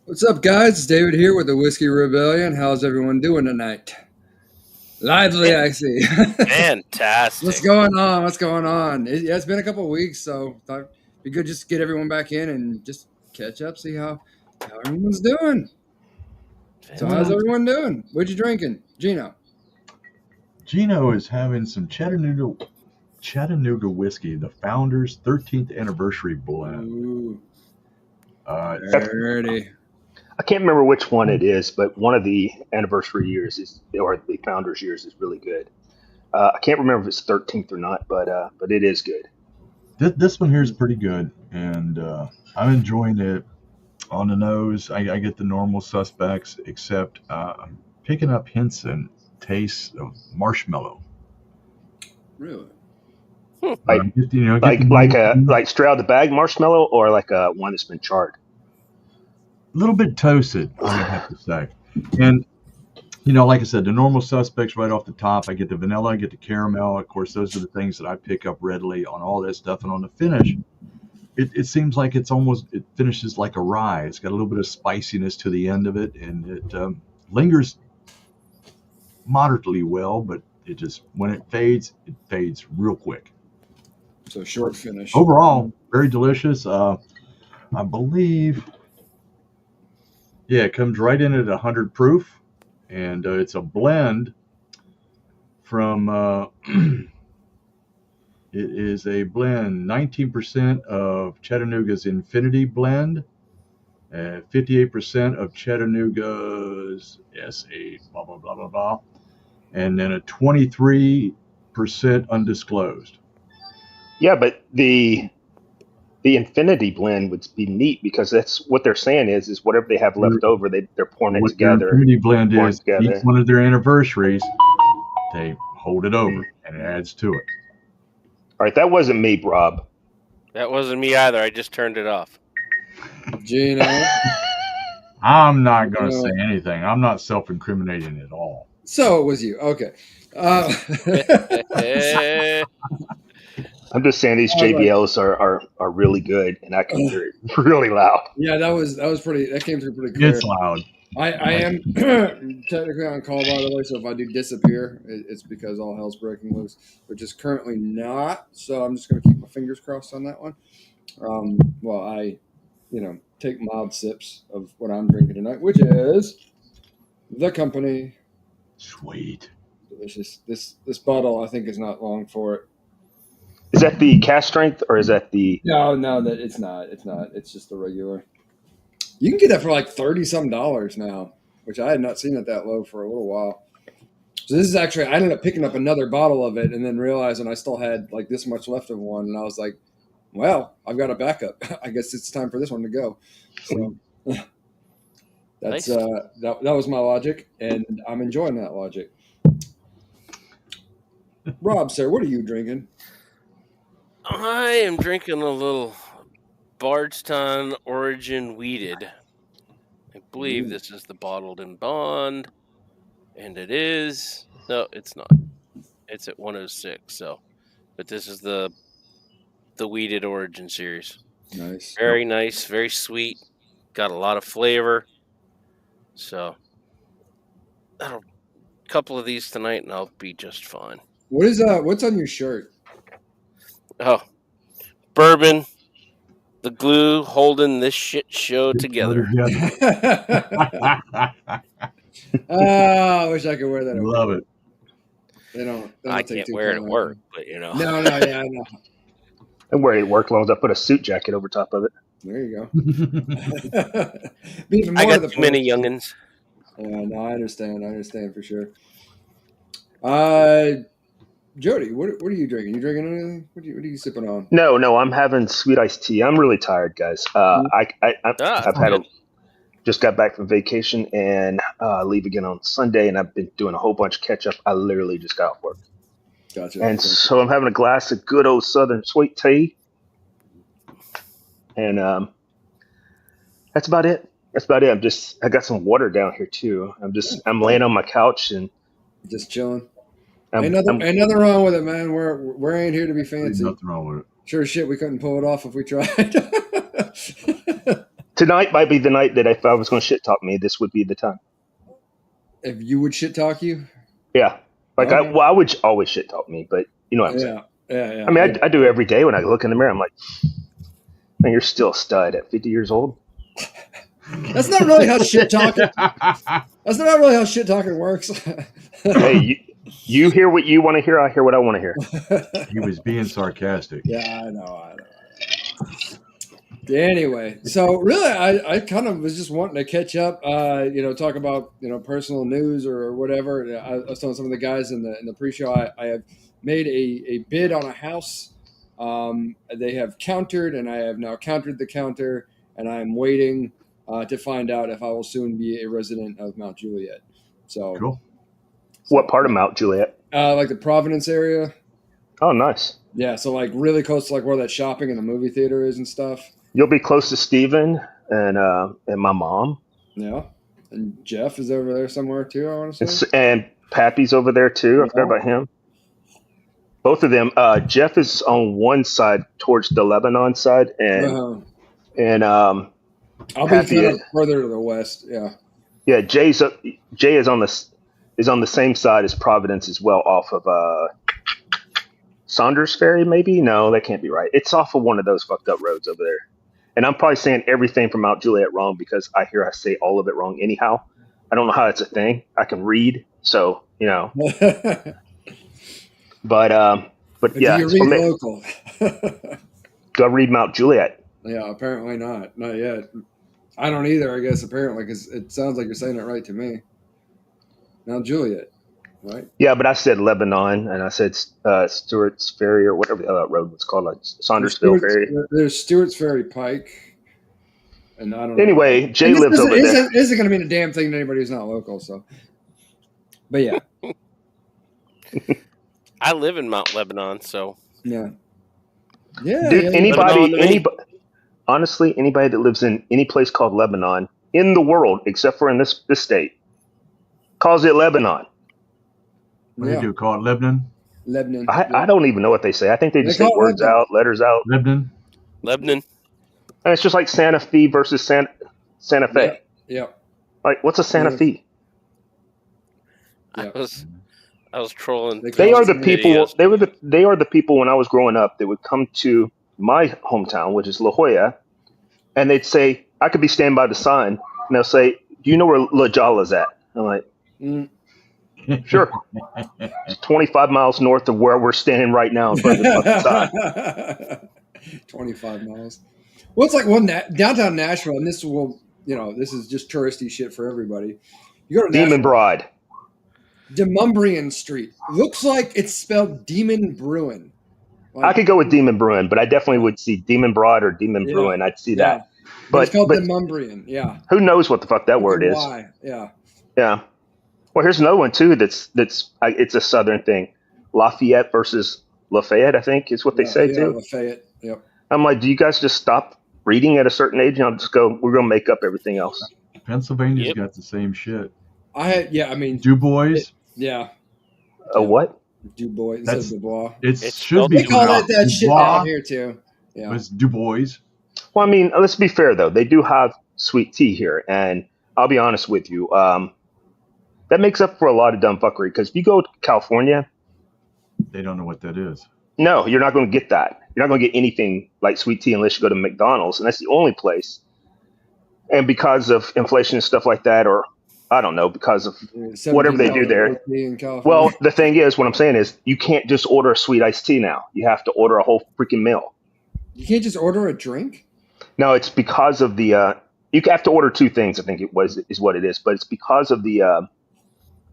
What's up, guys? It's David here with the Whiskey Rebellion. How's everyone doing tonight? Lively, I see. Fantastic. What's going on? What's going on? It's been a couple of weeks, so thought it'd be good just to get everyone back in and just catch up, see how everyone's doing. So how's everyone doing? What you drinking, Gino? Gino is having some Chattanooga whiskey, the Founders 13th Anniversary Blend. Ooh, Uh, dirty. I can't remember which one it is, but one of the anniversary years or the founders years is really good. I can't remember if it's 13th or not, but it is good. this one here is pretty good, and I'm enjoying it. On the nose, I get the normal suspects, except I'm picking up hints and tastes of marshmallow. Really? Like Get the like straight out of the bag marshmallow, or like a one that's been charred. a little bit toasted, I would have to say. And like I said, the normal suspects right off the top. I get the vanilla, I get the caramel. Of course, those are the things that I pick up readily on all that stuff. And on the finish, it seems like it finishes like a rye. It's got a little bit of spiciness to the end of it, and it lingers moderately well, but it just, when it fades real quick. So short finish. Overall, very delicious. I believe, it comes right in at 100 proof, and it's a blend from, it is a blend, 19% of Chattanooga's Infinity Blend, 58% of Chattanooga's S8, blah, blah, blah, blah, blah, and then a 23% undisclosed. Yeah, but the Infinity Blend would be neat because that's what they're saying is whatever they have left over, they're pouring it What together. their Infinity Blend pouring is, it together. each one of their anniversaries, they hold it over, and it adds to it. All right, that wasn't me, Rob. That wasn't me either. I just turned it off. Gino. I'm not going to say anything. I'm not self-incriminating at all. So it was you. Okay. I'm just saying these JBLs are really good, and I can hear it really loud. Yeah, that was pretty. That came through pretty clear. It's loud. I am technically on call, by the way, so if I do disappear, it's because all hell's breaking loose, which is currently not. So I'm just going to keep my fingers crossed on that one. Well, I, take mild sips of what I'm drinking tonight, which is the company. Sweet. Delicious. This bottle, I think, is not long for it. Is that the cast strength, or is that the? No, that it's not. It's not. It's just the regular. You can get that for like $30-some now, which I had not seen it that low for a little while. So this is actually, I ended up picking up another bottle of it and then realizing I still had like this much left of one. And I was like, well, I've got a backup. I guess it's time for this one to go. So that's, Nice. that was my logic, and I'm enjoying that logic. Rob, sir, what are you drinking? I am drinking a little Bardstown Origin Weeded. I believe this is the bottled in bond, and it is. No, it's not. It's at 106. So, but this is the Weeded Origin series. Nice. Very nice, very sweet. Got a lot of flavor. So, a couple of these tonight, and I'll be just fine. What's on your shirt? Oh, bourbon, the glue holding this shit show together. I wish I could wear that. Love it. They don't I take can't too wear it at kindly. work, but No, yeah, I know. I'm wearing it at work as long as I put a suit jacket over top of it. There you go. Be even I more got of the too many youngins. Yeah, no, I understand for sure. Jody, what are you drinking? You drinking anything? What are you sipping on? No, I'm having sweet iced tea. I'm really tired, guys. Just got back from vacation and leave again on Sunday, and I've been doing a whole bunch of catch up. I literally just got off work. Gotcha. And so I'm having a glass of good old Southern sweet tea, and that's about it. I got some water down here too. I'm laying on my couch and just chilling. Ain't nothing wrong with it, man. We ain't here to be fancy. Nothing wrong with it. Sure as shit, we couldn't pull it off if we tried. Tonight might be the night that if I was going to shit talk me, this would be the time. If you would shit talk you? Yeah. Like, Okay. I would always shit talk me, but you know what I'm saying? Yeah. I mean, I do every day when I look in the mirror. I'm like, man, you're still a stud at 50 years old. That's not really how shit talking. That's not really how shit talking works. Hey, you hear what you want to hear. I hear what I want to hear. He was being sarcastic. Yeah, I know. Anyway, so really, I kind of was just wanting to catch up, talk about, personal news or whatever. I was telling some of the guys in the pre-show, I have made a bid on a house. They have countered, and I have now countered the counter, and I am waiting to find out if I will soon be a resident of Mount Juliet. So, Cool. What part of Mount Juliet? Like the Providence area. Oh, nice. Yeah, so like really close to like where that shopping and the movie theater is and stuff. You'll be close to Steven and my mom. Yeah. And Jeff is over there somewhere too, I want to say. And Pappy's over there too. I forgot about him. Both of them. Jeff is on one side towards the Lebanon side, and I'll Pappy be kind of further to the west. Yeah. Yeah, Jay is on the same side as Providence as well, off of Saunders Ferry, maybe? No, that can't be right. It's off of one of those fucked up roads over there. And I'm probably saying everything from Mount Juliet wrong because I say all of it wrong anyhow. I don't know how it's a thing. I can read, so, But yeah. Do you read local? Do I read Mount Juliet? Yeah, apparently not. Not yet. I don't either, I guess, apparently, because it sounds like you're saying it right to me. Mount Juliet, right? Yeah, but I said Lebanon, and I said Stewart's Ferry, or whatever the hell that road was called, like Saundersville Ferry. There's Stewart's Ferry Pike, and I don't know. Anyway, Jay lives over there. This isn't going to mean a damn thing to anybody who's not local, so. But yeah. I live in Mount Lebanon, so. Yeah. Yeah. Dude, yeah. Honestly, anybody that lives in any place called Lebanon in the world, except for in this state, calls it Lebanon. What do you do? Call it Lebanon? Lebanon. I don't even know what they say. I think they just say words out, letters out. Lebanon. Lebanon. And it's just like Santa Fe versus Santa Fe. Yeah. Like, what's a Santa Fe? I was trolling. They are the people. They are the people when I was growing up that would come to my hometown, which is La Jolla, and they'd say, I could be standing by the sign, and they'll say, do you know where La Jolla's at? I'm like, sure. It's 25 miles north of where we're standing right now in front of the sign. 25 miles. Well, it's like downtown Nashville, and this is just touristy shit for everybody. You go to Demon Broad. Demumbrian Street. Looks like it's spelled Demon Bruin. Like, I could go with Demon Bruin, but I definitely would see Demon Broad or Demon Bruin. I'd see that. But it's called Demumbrian, yeah. Who knows what the fuck that word is? Why? Yeah. Yeah. Well, here's another one too. It's a southern thing. Lafayette versus Lafayette, I think, is what they say too. Lafayette. Yep. I'm like, do you guys just stop reading at a certain age and I'll just go? We're gonna make up everything else. Pennsylvania's got the same shit. Du Bois. Yeah. A what? Du Bois. Instead of Du Bois. It should be. They call it that shit down here too. Yeah. It's Du Bois. Well, I mean, let's be fair though. They do have sweet tea here, and I'll be honest with you. That makes up for a lot of dumb fuckery. Because if you go to California, they don't know what that is. No, you're not going to get that. You're not going to get anything like sweet tea unless you go to McDonald's, and that's the only place. And because of inflation and stuff like that, or I don't know, because of whatever they do there. Well, the thing is, what I'm saying is, you can't just order a sweet iced tea now. You have to order a whole freaking meal. You can't just order a drink? No, it's because of the. You have to order two things. I think is what it is, but it's because of the.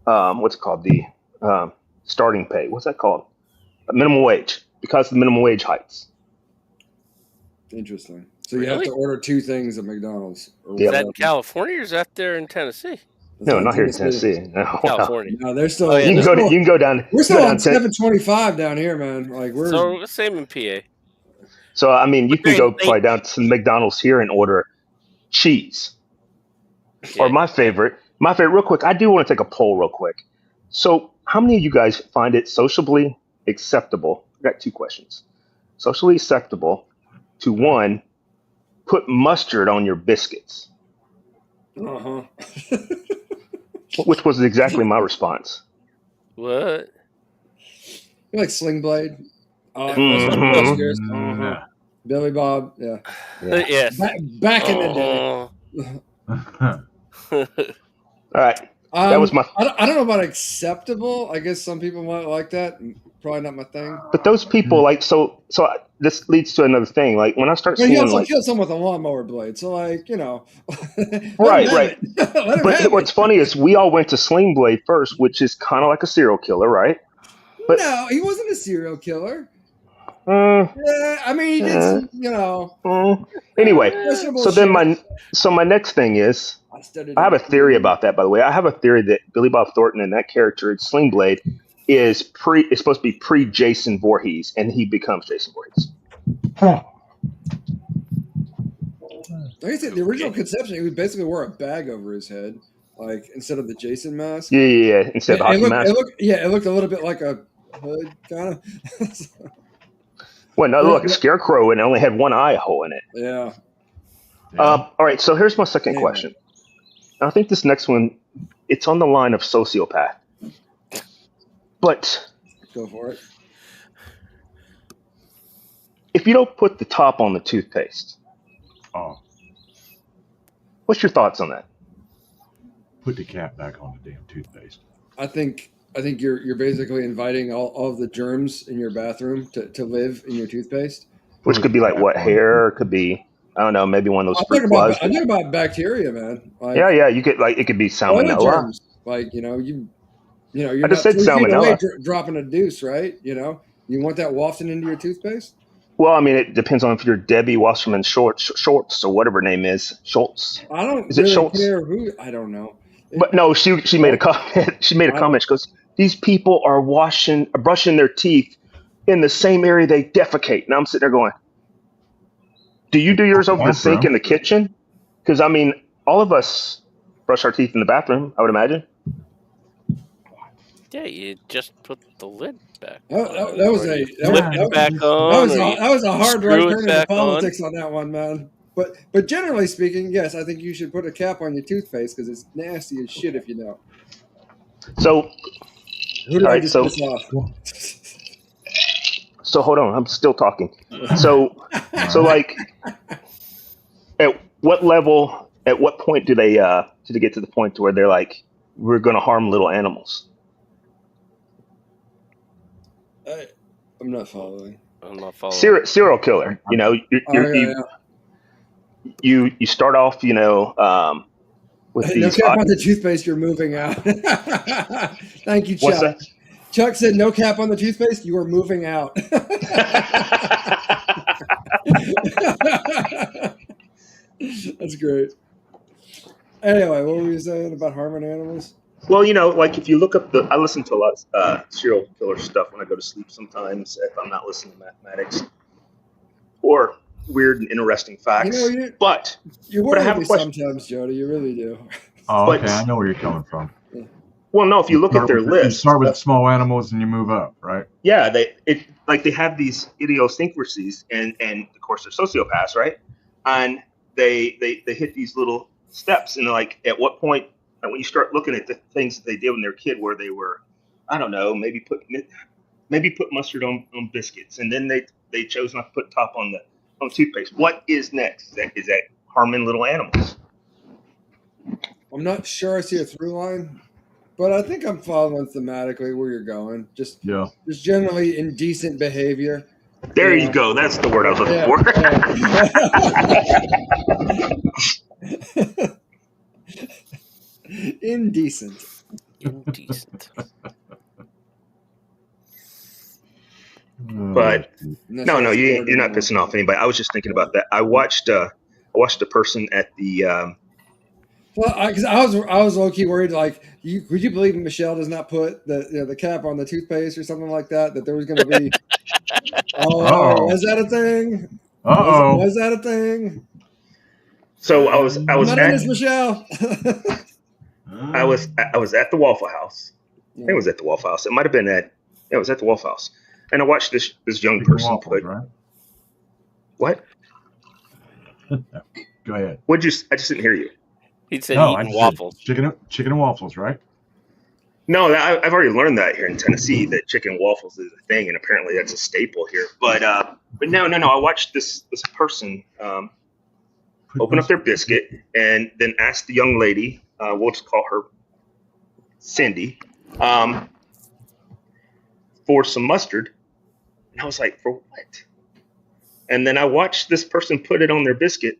What's it called? The starting pay. What's that called? Minimum wage. Because of the minimum wage heights. Interesting. So you have to order two things at McDonald's. Is that in California or is that there in Tennessee? No, not here in Tennessee. No. California. No, they're still. You can go down. We're still on 725 down here, man. Like we're so same in PA. So I mean, you can go probably down to McDonald's here and order cheese. Or my favorite, real quick. I do want to take a poll real quick. So, how many of you guys find it socially acceptable? I got two questions. Socially acceptable to one, put mustard on your biscuits, Uh-huh. which was exactly my response. What? You like Sling Blade? That's Mhm. yours. Uh-huh. Nah. Billy Bob, yeah. Yeah. Yes. Back in the day. Oh. All right. That was my. I don't know about acceptable. I guess some people might like that. Probably not my thing. But those people like this leads to another thing. Like when I start But he seeing also like killed someone with a lawnmower blade. So like, you know, right. Let him But have what's it. funny is we all went to Sling Blade first, which is kind of like a serial killer, right? But No, he wasn't a serial killer. uh, Yeah, I mean, he did uh, some, you know. anyway, Questionable so then shit. my next thing is studied I have a him. theory about that. By the way, I have a theory that Billy Bob Thornton and that character in Sling Blade is supposed to be pre Jason Voorhees, and he becomes Jason Voorhees. Like I said, the original conception, he would basically wear a bag over his head, like instead of the Jason mask. Yeah. Instead of the hockey mask. It looked a little bit like a hood, kind of. Well, no, look, a scarecrow and it only had one eye hole in it. Yeah. All right, so here's my second question. I think this next one, it's on the line of sociopath. But go for it. If you don't put the top on the toothpaste, what's your thoughts on that? Put the cap back on the damn toothpaste. I think you're basically inviting all of the germs in your bathroom to live in your toothpaste. Which could be like what, hair? It could be, I don't know, maybe one of those fruit flies. I'm talking about bacteria, man. Like, yeah, you could like it could be salmonella. Germs. Like, you're I just said salmonella. Dropping a deuce, right? You want that wafting into your toothpaste? Well, I mean, it depends on if you're Debbie Wasserman Schultz or whatever her name is. Schultz. I don't is it really Schultz? care who. I don't know. But no, she made a comment. She made a comment. She goes, "These people are brushing their teeth in the same area they defecate." And I'm sitting there going, "Do you do yours over the sink in the kitchen?" Because I mean, all of us brush our teeth in the bathroom, I would imagine. Yeah, you just put the lid back. That was a hard right turn into politics on that one, man. But generally speaking, yes, I think you should put a cap on your toothpaste because it's nasty as shit if you don't. So, who did I just piss off? So hold on, I'm still talking. So like, at what level? At what point do they get to the point where they're like, we're going to harm little animals? I'm not following. Serial killer. You start off, with no cap on the toothpaste. You're moving out. Thank you, Chuck. What's that? Chuck said, "No cap on the toothpaste. You are moving out." That's great. Anyway, what were you saying about harming animals? Well, like if you look up I listen to a lot of serial killer stuff when I go to sleep sometimes if I'm not listening to mathematics or weird and interesting facts. But I have a question. Sometimes, Jody, you really do. Oh, okay, I know where you're coming from. Well, no, if you look at their list. You start with small animals and you move up, right? Yeah, they have these idiosyncrasies and of course they're sociopaths, right? And they hit these little steps and like at what point when you start looking at the things that they did when they were a kid where they were, I don't know, maybe put mustard on biscuits and then they chose not to put top on toothpaste. What is next? Is that harming little animals? I'm not sure I see a through line, but I think I'm following thematically where you're going. Just generally indecent behavior. There you go. That's the word I was looking for. Indecent. But no, you're not pissing off anybody. I was just thinking about that. I watched a person at the. Well, because I was low key worried. Like, would you believe Michelle does not put the cap on the toothpaste or something like that? That there was going to be. Was that a thing? Was that a thing? So I was not in this, Michelle. I was at the Waffle House. I think it was at the Waffle House. It might have been it was at the Waffle House. And I watched this young person put. Right? What? Go ahead. What'd you? I just didn't hear you. He said No, I eating just said waffles. chicken and waffles, right? No, I've already learned that here in Tennessee that chicken waffles is a thing, and apparently that's a staple here. But no. I watched this person open up their biscuit and then ask the young lady, we'll just call her Cindy, for some mustard. And I was like, for what? And then I watched this person put it on their biscuit.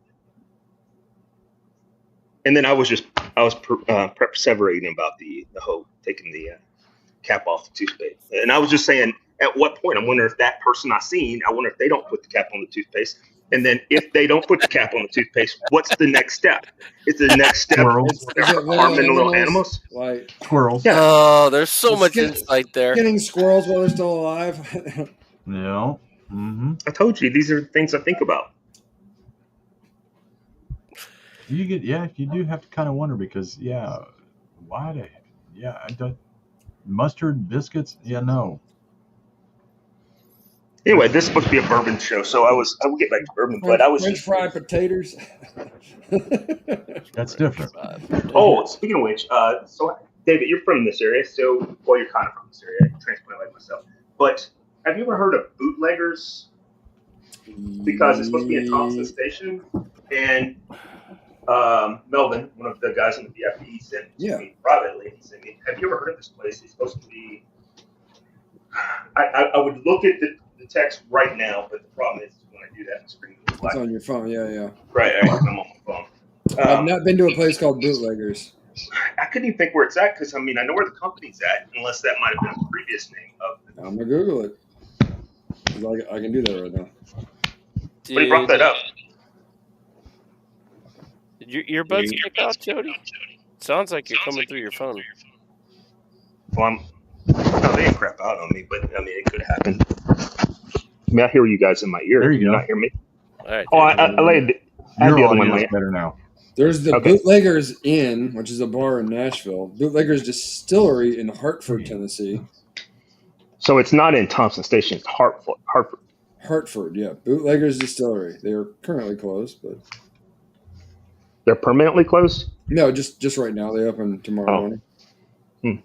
And then I was perseverating about the whole taking the cap off the toothpaste. And I was just saying, at what point? I wonder if that person I seen, I wonder if they don't put the cap on the toothpaste. And then if they don't put the cap on the toothpaste, what's the next step? Is the next step Squirrels. harming the little animals? Like Squirrels. Yeah. Oh, there's so much Skin- insight there. getting squirrels while they're still alive. Yeah. Mm-hmm. I told you, these are things I think about. You do have to kind of wonder because why I don't mustard biscuits. Yeah, no. Anyway, this is supposed to be a bourbon show, so I will get back to bourbon, but I was French fried potatoes. That's different. Oh, speaking of which, so David, you're from this area, so you're kind of from this area, transplant like myself. But have you ever heard of bootleggers? Because it's supposed to be in Thompson Station, and Melvin, one of the guys in the VIP, he sent me privately. He sent me, have you ever heard of this place? It's supposed to be. I would look at the text right now, but the problem is when I do that, the screen goes black. It's on your phone, yeah. Right, I'm on my phone. I've not been to a place called Bootleggers. I couldn't even think where it's at because I know where the company's at, unless that might have been a previous name of it. I'm gonna Google it. I can do that right now. Dude, But he brought that up. Did your earbuds kick out, Jody? Sounds like you're coming through your phone. Well, no, they didn't crap out on me, but it could happen. I hear you guys in my ear. There you Can go. not hear me? All right. Oh, I laid the Your other one. audio is better now. There's the Okay. Bootleggers Inn, which is a bar in Nashville. Bootleggers Distillery in Hartford, Tennessee. So it's not in Thompson Station. It's Hartford. Hartford, yeah. Bootleggers Distillery. They are currently closed, but They're permanently closed? no, just right now. They open tomorrow morning. Hmm.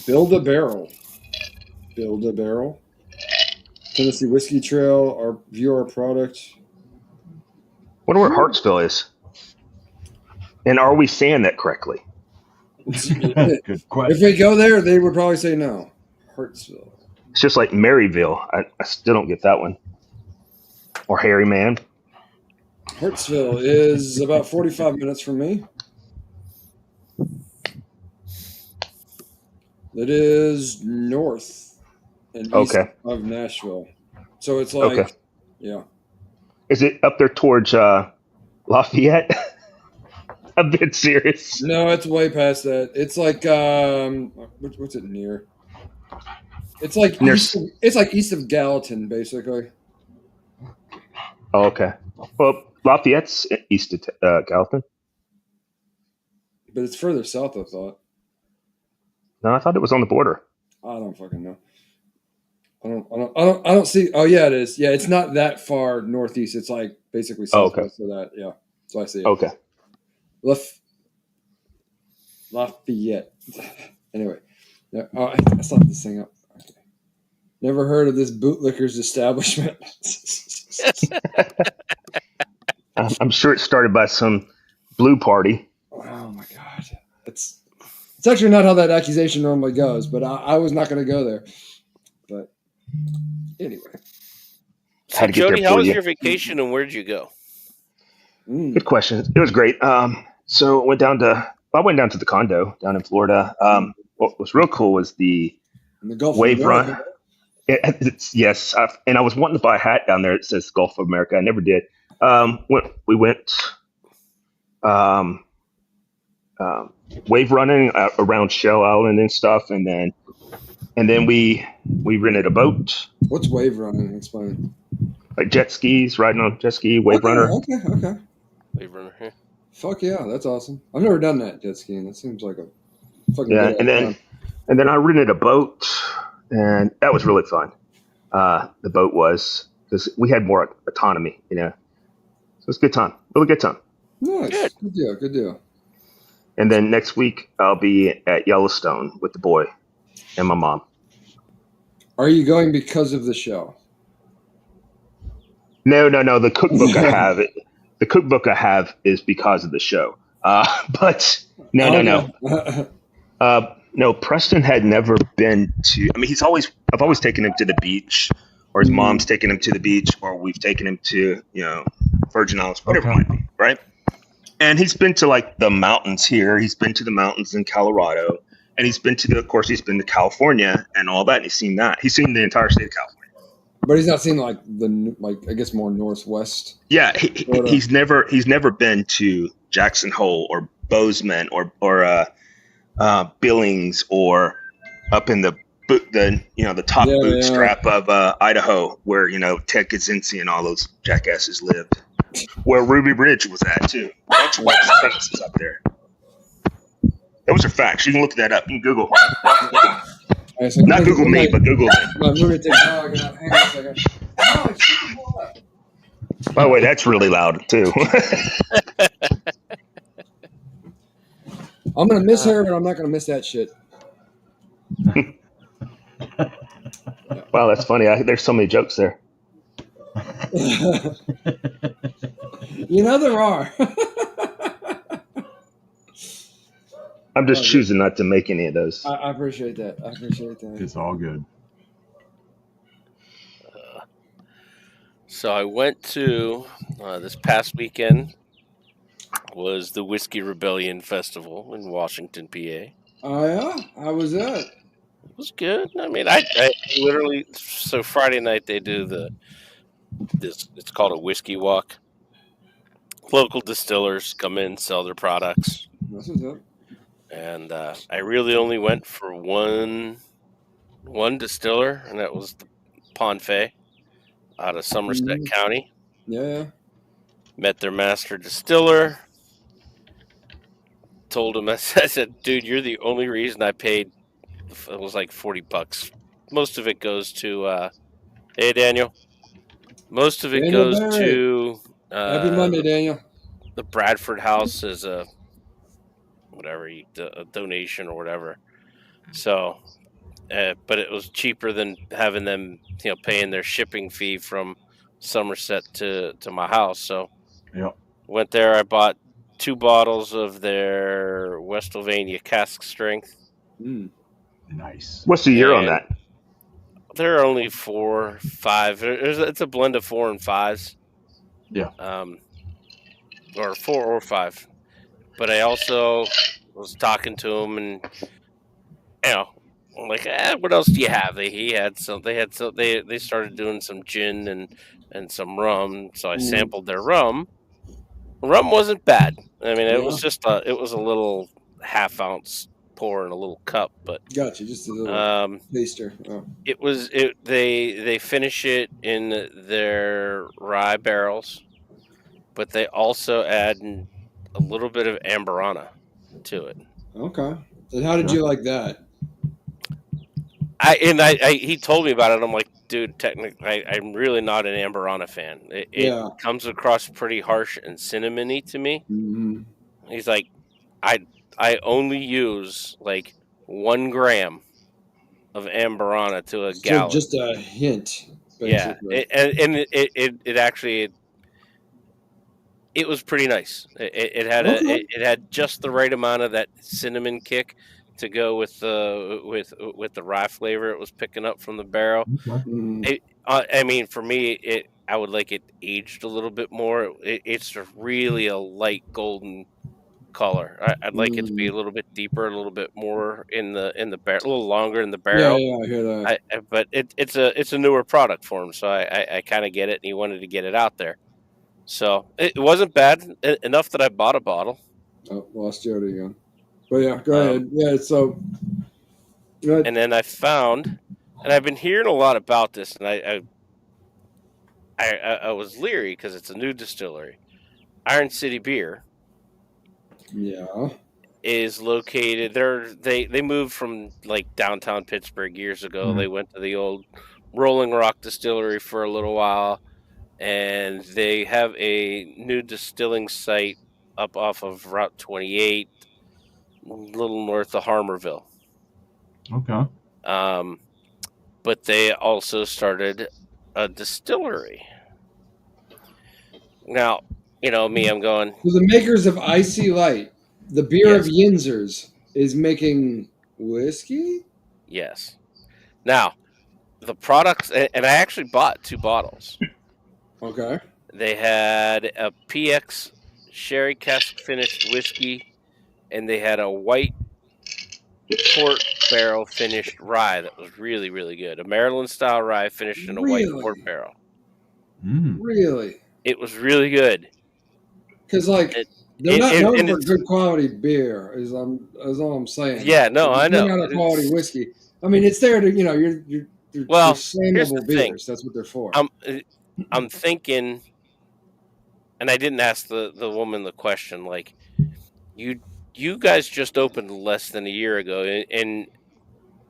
Build a Barrel. Tennessee Whiskey Trail. View our product. Wonder where Hartsville is. And are we saying that correctly? Good question. If we go there, they would probably say no. Hartsville. It's just like Maryville. I still don't get that one. Or Harry Man. Hartsville is about 45 minutes from me. It is north and east of Nashville. So it's like, yeah. Is it up there towards Lafayette? I'm being serious. No, it's way past that. It's like, what's it near? It's like east of Gallatin, basically. Oh, okay. Well, Lafayette's east of Gallatin. But it's further south, I thought. No, I thought it was on the border. I don't fucking know. I don't see. Oh yeah, it is. Yeah, it's not that far northeast. It's like basically southwest of that. Yeah, so I see it. Okay. Lafayette. Anyway, I stopped this thing up. Okay. Never heard of this bootlickers establishment. I'm sure it started by some blue party. Oh my god, it's actually not how that accusation normally goes. But I was not going to go there. But anyway, So, Jody, how was your vacation and where'd you go? Good question. It was great. So I went down to the condo down in Florida. What was real cool was the Gulf wave of run. Yes, and I was wanting to buy a hat down there that says Gulf of America. I never did. We went wave running around Shell Island and stuff, and then we rented a boat. What's wave running? Explain. Like jet skis, riding on jet ski, wave runner. Okay. Wave runner here. Fuck yeah, that's awesome. I've never done that jet skiing. That seems like a fucking Yeah, and then I rented a boat, and that was really fun. The boat was because we had more autonomy, So it's a good time. Really good time. Nice. Good deal. Good deal. And then next week I'll be at Yellowstone with the boy and my mom. Are you going because of the show? No. The cookbook I have is because of the show. But no. No, Preston had never been to. I mean, I've always taken him to the beach, or his mom's taken him to the beach, or we've taken him to Virgin Islands, whatever it might be, right? And he's been to like the mountains here. He's been to the mountains in Colorado, and he's been to California and all that. And he's seen that. He's seen the entire state of California. But he's not seen like I guess more northwest. Yeah, he's never been to Jackson Hole or Bozeman or Billings or up in the top bootstrap of Idaho where Ted Kaczynski and all those jackasses lived. Where Ruby Ridge was at too. A bunch of white supremacists up there. Those are facts. You can look that up. You can Google. Not Google me, but Google them. Hang on a second. By the way, that's really loud too. I'm gonna miss her, but I'm not gonna miss that shit. Wow, that's funny. There's so many jokes there. There are. I'm just choosing not to make any of those. I appreciate that. It's all good. So I went to this past weekend was the Whiskey Rebellion Festival in Washington, PA. Oh yeah, how was that? It was good. I mean, I literally. So Friday night they do this. It's called a whiskey walk. Local distillers come in, sell their products. That's what's up. And I really only went for one distiller, and that was the Ponfay out of Somerset County. Yeah. Met their master distiller. Told him, I said, dude, you're the only reason I paid. It was like $40. Most of it goes to, hey, Daniel. Most of it goes to Happy Monday, Daniel. The Bradford House as a donation or whatever. So, but it was cheaper than having them, paying their shipping fee from Somerset to my house. So, went there. I bought 2 bottles of their West Sylvania cask strength. Nice. What's the year on that? They're only 4, 5. It's a blend of 4 and 5s. Yeah. Or 4 or 5. But I also was talking to him, and I'm like, what else do you have? They started doing some gin and some rum. So I sampled their rum. Rum wasn't bad. I mean, it was just it was a little half-ounce pour in a little cup, but gotcha, just a little taster. Oh. They finish it in their rye barrels, but they also add a little bit of amberana to it. Okay. And how did you like that? He told me about it. I'm like, dude, technically, I'm really not an amberana fan. It comes across pretty harsh and cinnamony to me. Mm-hmm. He's like, I only use like 1 gram of amberana to a gallon. Just a hint. Basically. Yeah, it actually. It was pretty nice. It had just the right amount of that cinnamon kick to go with the rye flavor it was picking up from the barrel. Okay. I mean, for me, I would like it aged a little bit more. It's really a light golden color. I'd like it to be a little bit deeper, a little bit more in the barrel, a little longer in the barrel. Yeah, I hear that. But it's a newer product for him, so I kind of get it, and he wanted to get it out there. So it wasn't bad enough that I bought a bottle. Oh, lost Jody again. But yeah, go ahead. Yeah, so. And then I found, and I've been hearing a lot about this, and I was leery because it's a new distillery. Iron City Beer. Yeah. Is located there. They moved from like downtown Pittsburgh years ago. They went to the old Rolling Rock distillery for a little while. and they have a new distilling site up off of Route 28, a little north of Harmerville. Okay. But they also started a distillery. Now, you know me, I'm going. So the makers of Icy Light, the beer of Yes. Yinzers, is making whiskey? Yes. Now, the products, and I actually bought 2 bottles. Okay. They had a PX sherry cask finished whiskey, and they had a white port barrel finished rye that was really, really good. A Maryland style rye finished in a white port Really? barrel. Really? It was really good. Because like It, they're not known and for it's, good quality beer, is all I'm saying. yeah, no, I They're know. not a quality whiskey. I mean, it's there to they're Well, here's the slammable thing. beers. That's what they're for. I'm thinking, and I didn't ask the woman the question, like, you guys just opened less than a year ago, and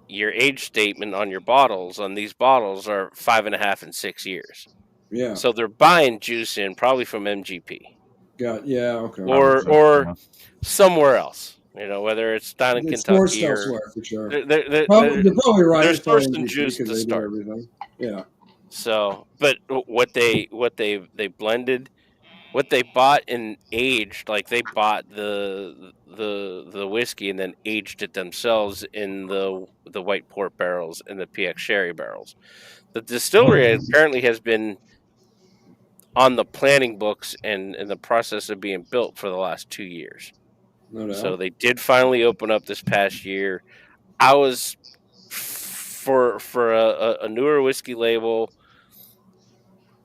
your age statement on your bottles, on these bottles, are 5.5 and 6 years. Yeah. So they're buying juice in probably from MGP Okay. or somewhere else. Whether it's down in It's Kentucky sourced or elsewhere for sure. they're You're probably right. they're It's probably sourcing MGP juice because to they do start. everything. Yeah. So, but what they blended, what they bought and aged, like they bought the whiskey and then aged it themselves in the white port barrels and the PX sherry barrels. The distillery apparently has been on the planning books and in the process of being built for the last 2 years. No doubt. So they did finally open up this past year. I was for a newer whiskey label.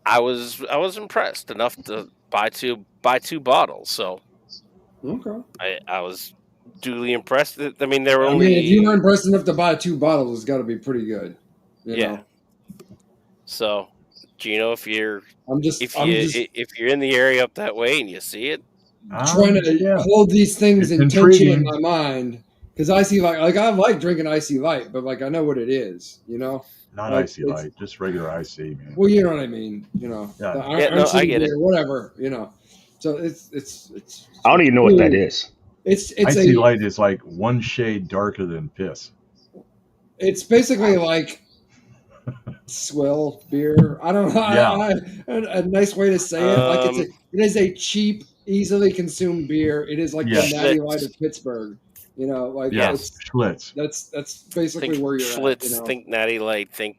I was impressed enough to buy two bottles. So Okay. I was duly impressed. I mean, they were I only mean, if you were impressed enough to buy 2 bottles, it's got to be pretty good. You know? So, Gino, if you're I'm just if you're in the area up that way and you see it, trying to hold these things It's in tension in intriguing. my mind because Icy Light, like I like drinking Icy Light, but like I know what it is, Not like, Icy Light, just regular Icy, man. Well, you know what I mean, Yeah. the I get it. whatever, So it's I don't even know what that is. It's Icy Light is like one shade darker than piss. It's basically like swill beer. I don't know. Yeah. A nice way to say it. Like it is a cheap, easily consumed beer. It is like the Natty Light of Pittsburgh. Like Schlitz. That's basically think where you're Schlitz, at. Think Natty Light, think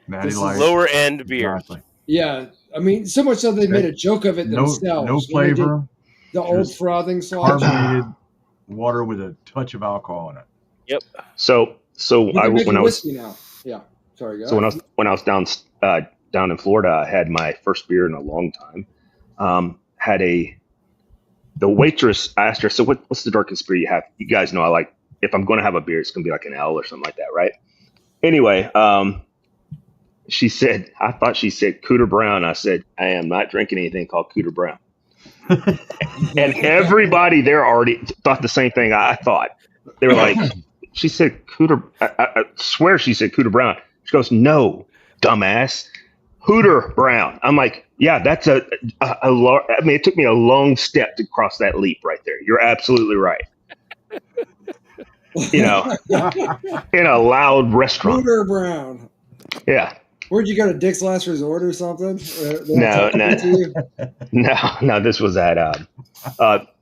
Natty Light. lower end beers. Exactly. Yeah, I mean, so much so they made a joke of it themselves. No flavor. The old frothing sludge. Carbonated water with a touch of alcohol in it. Yep. So when I was whiskey now. Yeah. Sorry, guys. So when I was down in Florida, I had my first beer in a long time. The waitress, I asked her, so what's the darkest beer you have? You guys know I like, if I'm going to have a beer, it's going to be like an ale or something like that, right? Anyway, she said, I thought she said Cooter Brown. I said, I am not drinking anything called Cooter Brown. And everybody there already thought the same thing I thought. They were like, she said Cooter, I swear she said Cooter Brown. She goes, no, dumbass, Hooter Brown. I'm like, yeah, that's I mean, it took me a long step to cross that leap right there. You're absolutely right. In a loud restaurant. Hooter Brown. Yeah. Where'd you go to Dick's Last Resort or something? No. This was at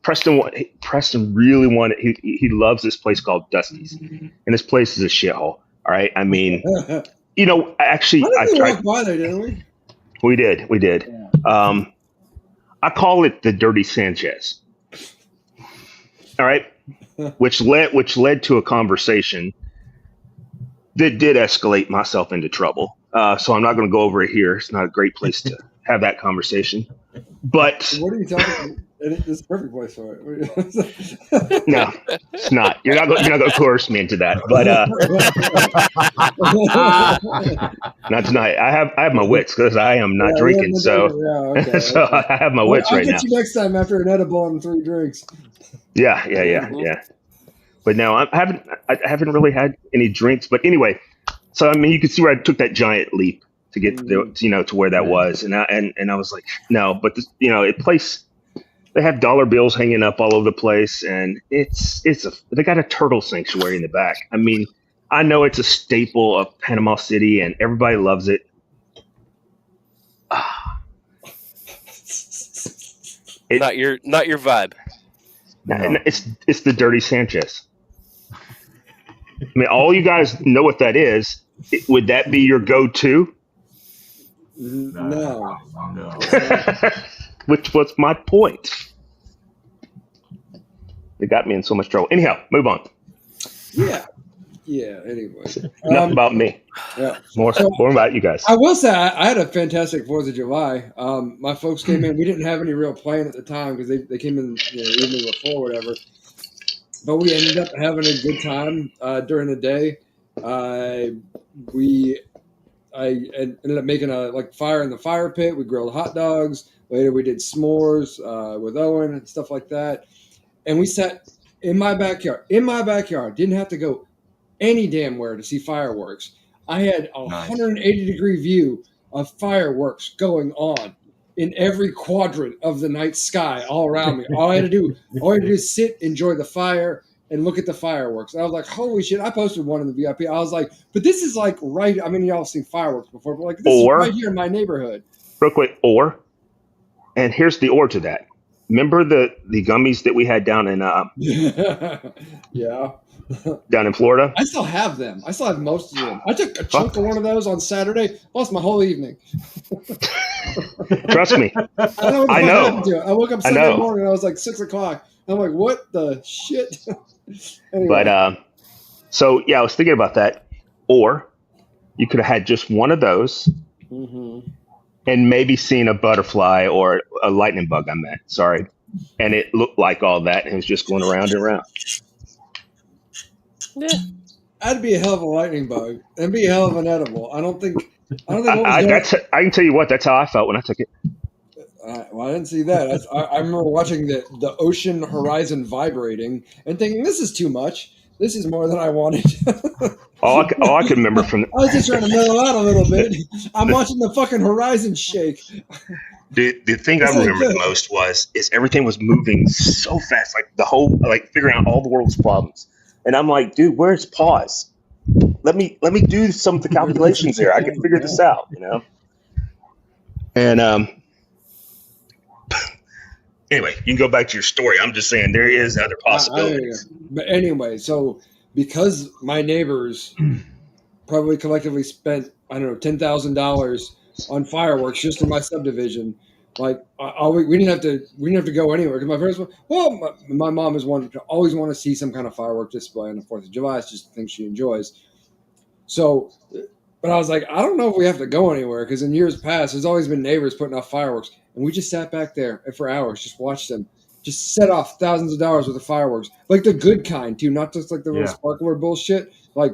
Preston really wanted. He loves this place called Dusty's, and this place is a shithole. All right, I mean, actually, I tried. Walk by there, didn't we? We did. Yeah. I call it the Dirty Sanchez. All right, which led to a conversation that did escalate myself into trouble. So I'm not going to go over it here. It's not a great place to have that conversation. But what are you talking about? It's a perfect place for it. No, it's not. You're not going to coerce me into that. But not tonight. I have my wits because I am not drinking. So I have my wits right now. I'll get you next time after an edible and 3 drinks. Yeah. But no, I haven't really had any drinks. But anyway, so I mean, you can see where I took that giant leap to get to where that was, and I was like, no, but this, they have dollar bills hanging up all over the place, and they got a turtle sanctuary in the back. I mean, I know it's a staple of Panama City, and everybody loves it. Not your vibe. No. It's the Dirty Sanchez. I mean, all you guys know what that is. Would that be your go-to? No. Which was my point. It got me in so much trouble. Anyhow, move on. Yeah. Anyway, enough about me. Yeah. More about you guys. I will say I had a fantastic 4th of July. My folks came in. We didn't have any real plan at the time because they came in the evening before, whatever. But we ended up having a good time during the day. I ended up making a fire in the fire pit. We grilled hot dogs. Later we did s'mores with Owen and stuff like that. And we sat in my backyard. Didn't have to go any damn where to see fireworks. I had a 180-degree view of fireworks going on in every quadrant of the night sky all around me. All I had to do is sit, enjoy the fire, and look at the fireworks. And I was like, holy shit. I posted one in the VIP. I was like, but this is like right. I mean, y'all have seen fireworks before, but this is right here in my neighborhood. Real quick, and here's the to that. Remember the gummies that we had down in yeah. Down in Florida? I still have them. I still have most of them. I took a chunk of one of those on Saturday. Lost my whole evening. Trust me. I know. I woke up Sunday morning and I was like 6 o'clock. I'm like, what the shit? Anyway. But I was thinking about that. Or you could have had just one of those and maybe seen a butterfly or a lightning bug, sorry. And it looked like all that and it was just going around and around. Yeah. That'd be a hell of a lightning bug. That'd be a hell of an edible. I don't think I can tell you what, that's how I felt when I took it. Well, I didn't see that. I remember watching the ocean horizon vibrating and thinking, this is too much. This is more than I wanted. all I can remember from... I was just trying to mellow out a little bit. I'm watching the fucking horizon shake. The thing I remember the most is everything was moving so fast, figuring out all the world's problems. And I'm like, dude, where's pause? Let me do some of the calculations here. I can figure this out, And anyway, you can go back to your story. I'm just saying there is other possibilities. But anyway, so because my neighbors probably collectively spent, I don't know, $10,000 on fireworks just in my subdivision. We didn't have to go anywhere because my parents were, my mom is always want to see some kind of firework display on the 4th of July. It's just a thing she enjoys. So, but I was like, I don't know if we have to go anywhere because in years past, there's always been neighbors putting off fireworks. And we just sat back there for hours, just watched them, just set off thousands of dollars worth of fireworks. Like the good kind too, not just like the little sparkler bullshit, but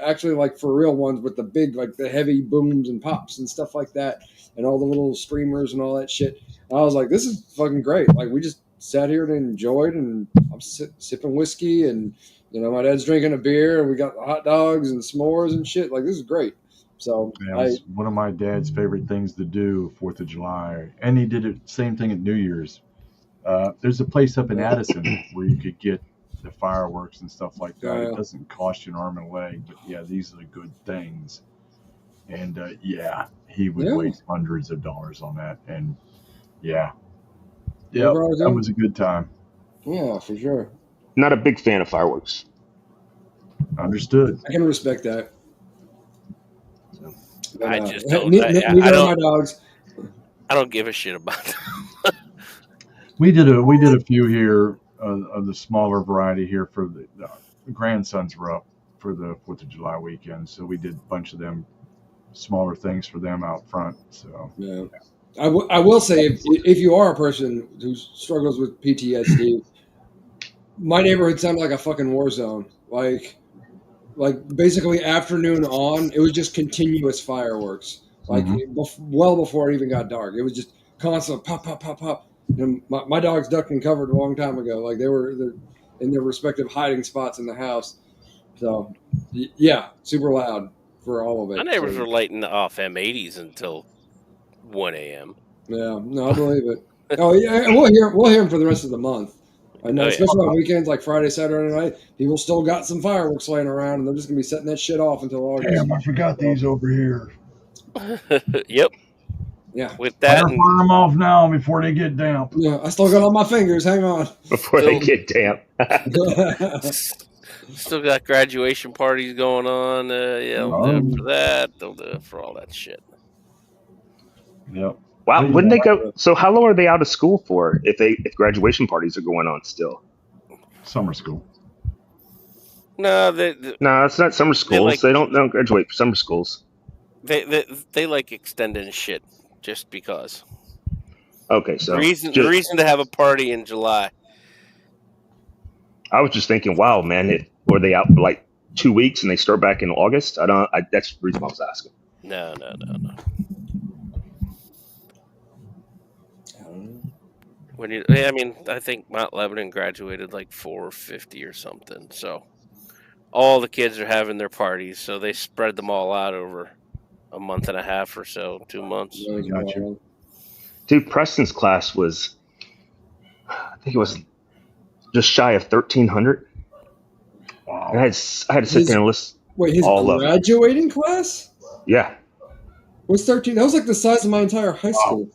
actually for real ones with the big, the heavy booms and pops and stuff like that. And all the little streamers and all that shit. And I was like, this is fucking great. We just sat here and enjoyed, and I'm sipping whiskey, and my dad's drinking a beer, and we got hot dogs and s'mores and shit. This is great. So it was one of my dad's favorite things to do 4th of July, and he did the same thing at New Year's. There's a place up in Addison where you could get the fireworks and stuff like that. It doesn't cost you an arm and a leg, but these are the good things. And he would waste hundreds of dollars on that. And that was a good time. Yeah, for sure. Not a big fan of fireworks. Understood. I can respect that. But, I just don't. I my dogs. I don't give a shit about them. We did a few here of the smaller variety here for the grandsons were up for the 4th of July weekend, so we did a bunch of them. Smaller things for them out front. So I will say if you are a person who struggles with PTSD, my neighborhood sounded like a fucking war zone. Basically afternoon on, it was just continuous fireworks. Well before it even got dark, it was just constant pop, pop, pop, pop. My dogs ducked and covered a long time ago. They were in their respective hiding spots in the house. So super loud. for all of it. My neighbors so- were lighting off M80s until 1 a.m. Yeah, no, I believe it. Oh yeah, and we'll hear them for the rest of the month. I know, Oh, yeah. especially on weekends like Friday, Saturday night. People still got some fireworks laying around, and they're just gonna be setting that shit off until August. Damn, I forgot these over here. Yep. Yeah, With that, Better burn them off now before they get damp. yeah. I still got on my fingers. Hang on. Before they get damp. still got graduation parties going on. Yeah, they'll do it for that. They'll do it for all that shit. Yep. Wow, wouldn't they go? So how long are they out of school for if graduation parties are going on still? Summer school. No, No, it's not summer schools. They like- don't graduate for summer schools. they like extending shit just because. Okay, so The reason to have a party in July. I was just thinking, wow, man, were they out for like 2 weeks and they start back in August? That's the reason I was asking. No. I think Mount Lebanon graduated like 450 or something. So all the kids are having their parties. So they spread them all out over a month and a half or so, 2 months. Gotcha. Dude, Preston's class was, I think it was just shy of 1,300. Wow. And I had to sit there and list. Wait, his all of them. graduating class Yeah, was 13. That was like the size of my entire high school.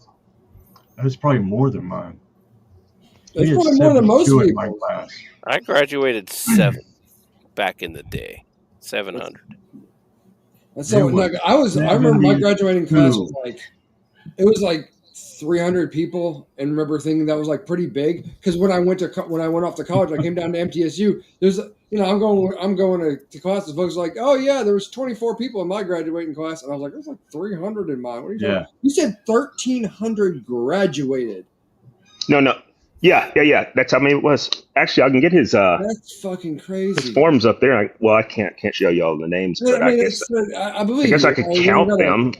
That was probably more than mine. That's We had probably more than most 72 in my people. class. I graduated 7 back in the day. 700. That's so. There was Like, I remember my graduating class was 72. like 300 people, and remember thinking that was like pretty big because when I went off to college, I came down to MTSU. There's I'm going to classes. Folks are like, oh yeah, there was 24 people in my graduating class, and I was like, there's like 300 in mine. What are you talking about? You said 1,300 graduated. no, yeah. That's how many it was. Actually, I can get his That's fuking crazy. his forms up there. I can't show you all the names, but I believe. guess I could count them.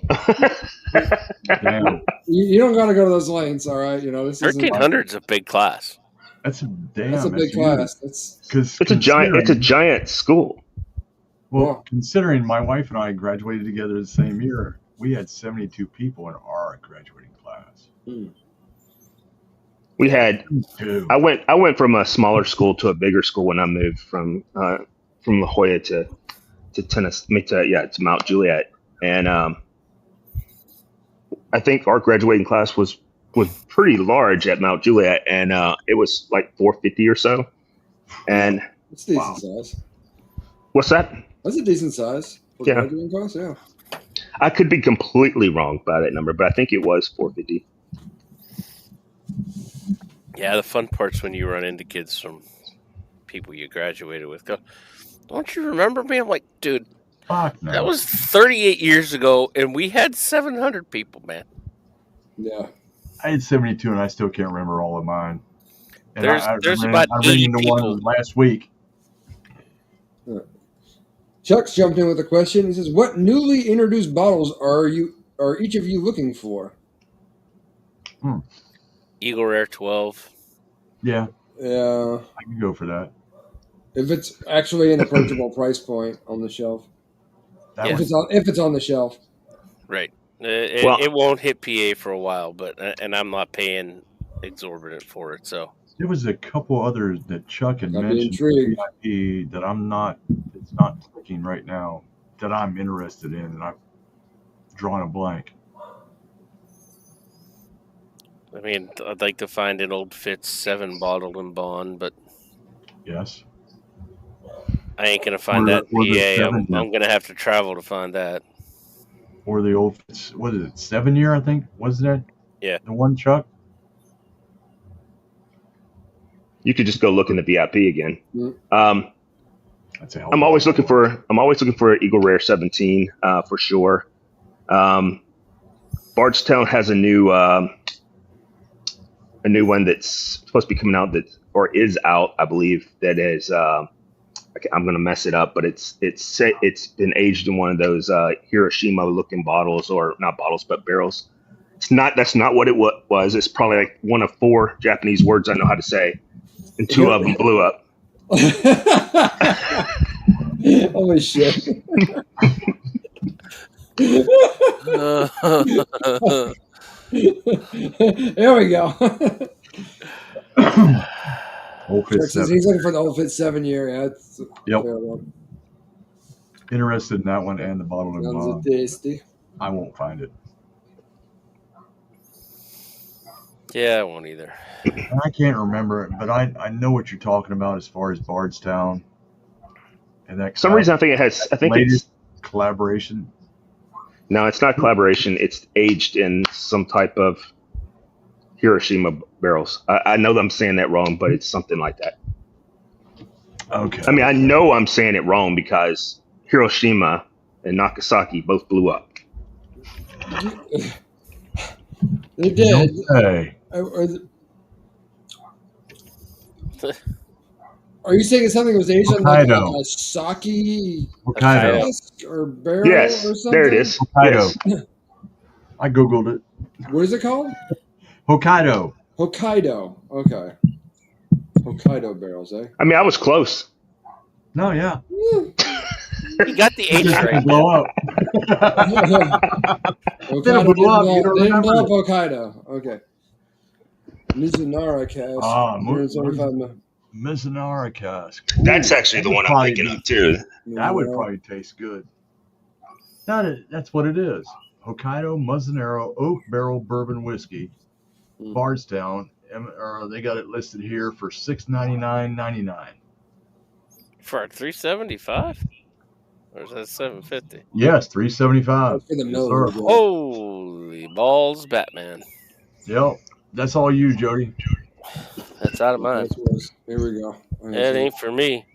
Damn. You don't got to go to those lanes, all right? This isn't 1,300 is a big class. That's a damn. That's a big class. That's It's a giant school. Well, considering my wife and I graduated together the same year, we had 72 people in our graduating class. We had. Dude. I went from a smaller school to a bigger school when I moved from La Jolla to Tennessee to Mount Juliet, and I think our graduating class was pretty large at Mount Juliet, and it was like 450 or so. And it's decent size. What's that? That's a decent size for Yeah. graduating class. Yeah. I could be completely wrong by that number, but I think it was 450. Yeah, the fun part's when you run into kids from people you graduated with. Go, don't you remember me? I'm like, dude, Fuck no. that was 38 years ago, and we had 700 people, man. Yeah. I had 72, and I still can't remember all of mine. And There's I about ran 80 into people. one last week. Chuck's jumped in with a question. He says, "What newly introduced bottles are each of you looking for?" Eagle Rare 12. Yeah, Yeah. I can go for that. If it's actually an approachable price point on the shelf. That Yeah. was If it's on the shelf. Right. Well- It won't hit PA for a while, and I'm not paying exorbitant for it. So there was a couple others that Chuck had I'd be mentioned intrigued. VIP that it's not clicking right now, that I'm interested in, and I've drawn a blank. I mean, I'd like to find an Old Fitz 7 bottled in bond, but Yes. I ain't gonna find Or- that in or the PA. 7, I'm gonna have to travel to find that. Or the old, what is it, 7-year, I think? Was that? Yeah. The one, Chuck? You could just go look in the VIP again. That's a hell I'm of a always lot. looking for Eagle Rare 17 for sure. Bardstown has a new one that's supposed to be coming out or is out, I believe. That is I'm gonna mess it up, but it's been aged in one of those Hiroshima looking bottles, or not bottles but barrels. That's not what it was. It's probably like one of 4 Japanese words I know how to say, and 2 of them blew up. Holy shit. There we go. Old Fit Chuck says 7. he's looking for the Old Fit 7 year. Yeah, that's Yep. fair one. Interested in that one and the bottle and Sounds bond. tasty. I won't find it. Yeah, I won't either. I can't remember it, but I know what you're talking about as far as Bardstown and that. For some reason, I think it has. I think latest it's collaboration. no, it's not collaboration. It's aged in some type of Hiroshima barrels. I know that I'm saying that wrong, but it's something like that. Okay. I mean, I know I'm saying it wrong because Hiroshima and Nagasaki both blew up. They did. Okay. Are you saying it's something that was aged on like Hokkaido. a sake Hokkaido. cask or barrel Yes, or something? there it is. Hokkaido. Yes. I googled it. What is it called? Hokkaido. Hokkaido. Okay. Hokkaido barrels, eh? I mean, I was close. No, yeah. You got the H It right. didn't blow up. Hokkaido Didn't blow up. You don't didn't blow remember up Hokkaido. Okay. Mizunara cast. Ah, 175 mil. Mizunara cask. That's actually the That would one I'm probably thinking be- of too. That would probably taste good. That's what it is. Hokkaido Mizunara Oak Barrel Bourbon Whiskey, Mm. Bardstown. They got it listed here for $699.99. For a 375? Or is that 750? Yes, $375. That's for the Yes, Miller. sir. Holy balls, Batman. Yep. That's all you, Jody. That's out of mine. That's worse. Here we go. That ain't for me.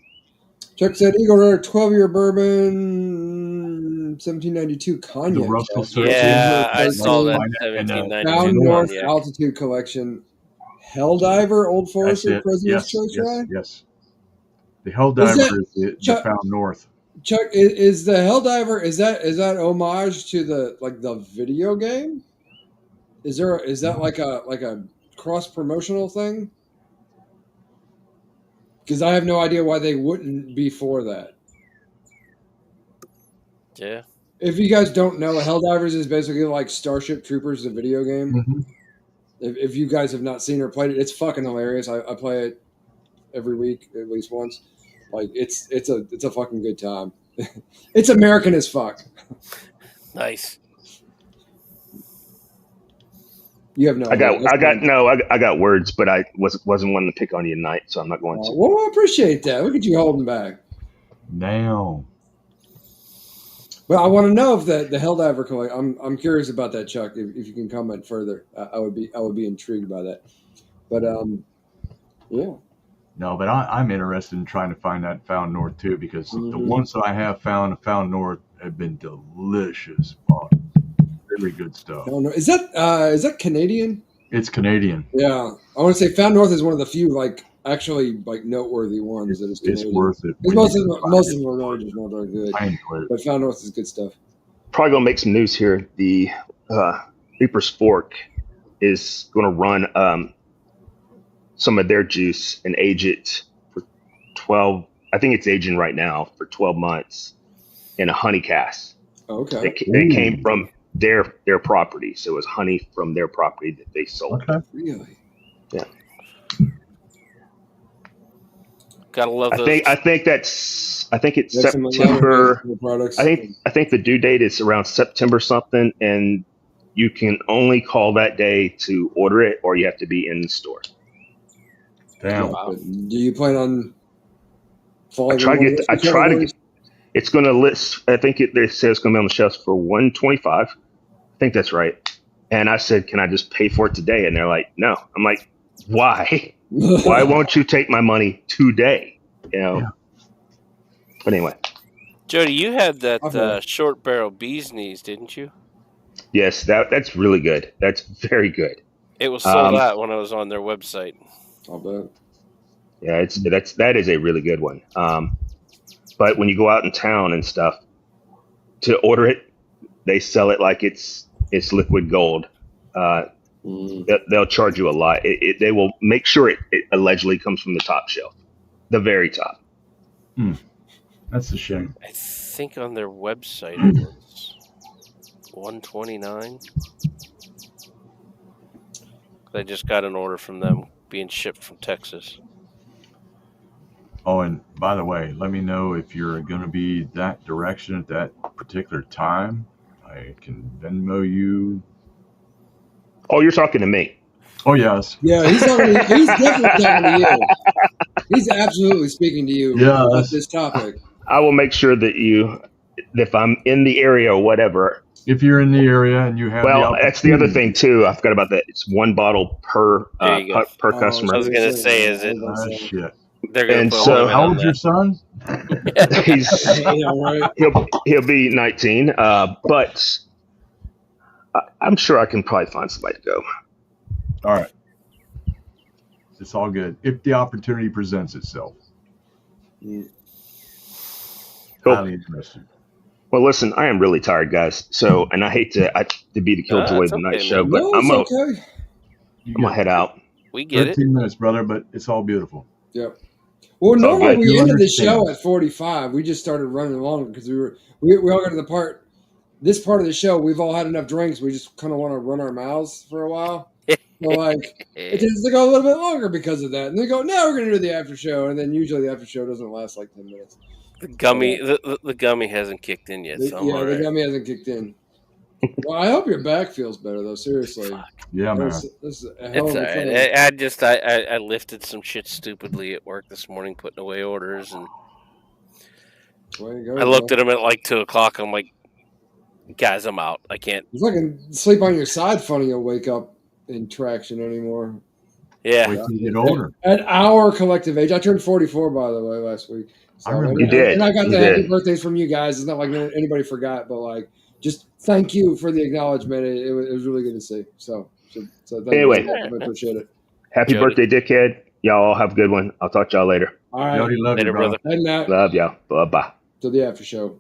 Chuck said Eagle Rare 12-year bourbon, 1792 cognac. The Russell cask. Search. Yeah, I saw that And, 1792 Found North cognac. Altitude Collection. Helldiver, Old That's Forester, it. President's Yes, Choice yes, Rye. yes. The Helldiver is the Chuck- Found North. Chuck, is the Helldiver is that homage to the video game? Is that like a cross promotional thing? Because I have no idea why they wouldn't be for that. Yeah. If you guys don't know, Helldivers is basically like Starship Troopers, the video game. Mm-hmm. If you guys have not seen or played it, it's fucking hilarious. I play it every week at least once. Like it's a fucking good time. It's American as fuck. Nice. You have no. I idea. I got words, but I wasn't one to pick on you tonight, so I'm not going to. Well, I appreciate that. Look at you holding back. Now. But I want to know if the Helldiver collection. I'm curious about that, Chuck. If you can comment further, I would be intrigued by that. But yeah. No, but I'm interested in trying to find that Found North too, because the ones that I have found North have been delicious. Oh, very good stuff. I don't know. Is that Canadian? It's Canadian. Yeah, I want to say Found North is one of the few actually noteworthy ones that is Canadian. It's worth it. Most of them are just not very good. I enjoy it. But Found North is good stuff. Probably gonna make some news here. The Reaper's Fork is gonna run some of their juice and age it for 12. I think it's aging right now for 12 months in a honey cask. Okay. They came from their property, so it was honey from their property that they sold. Okay. Really? Yeah. Gotta love those. I think it's That's some September. products. I think the due date is around September something, and you can only call that day to order it, or you have to be in the store. Damn. But do you plan on following? I try to get. It's going to list. I think they say it's going to be on the shelves for $125. I think that's right. And I said, "Can I just pay for it today?" And they're like, "No." I'm like, "Why? Why won't you take my money today?" You know. Yeah. But anyway, Jody, you had Okay. that short barrel bee's knees, didn't you? yes, that's really good. That's very good. It was sold out when I was on their website. I'll bet. Yeah, that is a really good one. But when you go out in town and stuff to order it, they sell it like it's liquid gold. They'll charge you a lot. They will make sure it allegedly comes from the top shelf, the very top. That's a shame. I think on their website it was. $129. I just got an order from them being shipped from Texas. Oh, and by the way, let me know if you're going to be that direction at that particular time. I can Venmo you. Oh, you're talking to me. Oh, yes. Yeah, he's definitely talking to you. He's absolutely speaking to you about this topic. I will make sure that if I'm in the area or whatever. If you're in the area and you have well, that's the other thing too. I forgot about that. It's one bottle per customer. I was going to say, is it? Shit. They're going to put so, how old's your son? He'll be 19. But I'm sure I can probably find somebody to go. All right. It's all good if the opportunity presents itself. Cool. Highly interesting. Well, listen, I am really tired, guys. So, and I hate to be the killjoy of the night show, but I'm gonna head out. We get 13 minutes, brother, but it's all beautiful. Yep. Well, normally we ended the show at 45. We just started running longer because we all got to this part of the show. We've all had enough drinks. We just kind of want to run our mouths for a while. So like it tends to go a little bit longer because of that. And they go, no, we're gonna do the after show, and then usually the after show doesn't last like 10 minutes. The gummy hasn't kicked in yet. The gummy hasn't kicked in. Well, I hope your back feels better though. Seriously. Yeah, man. It's all right. I lifted some shit stupidly at work this morning, putting away orders, and I looked at them at like 2:00. I'm like, guys, I'm out. I can't. It's like sleep on your side funny. You'll wake up in traction anymore. Yeah. You get older. At our collective age, I turned 44 by the way last week. So, I remember you did. And I got the happy birthdays from you guys. It's not like anybody forgot, but like, just thank you for the acknowledgement. It was really good to see. So anyway, I appreciate it. Happy birthday, dickhead. Y'all all have a good one. I'll talk to y'all later. All right. Jody, love you, brother. Love y'all. Bye-bye. To the after show.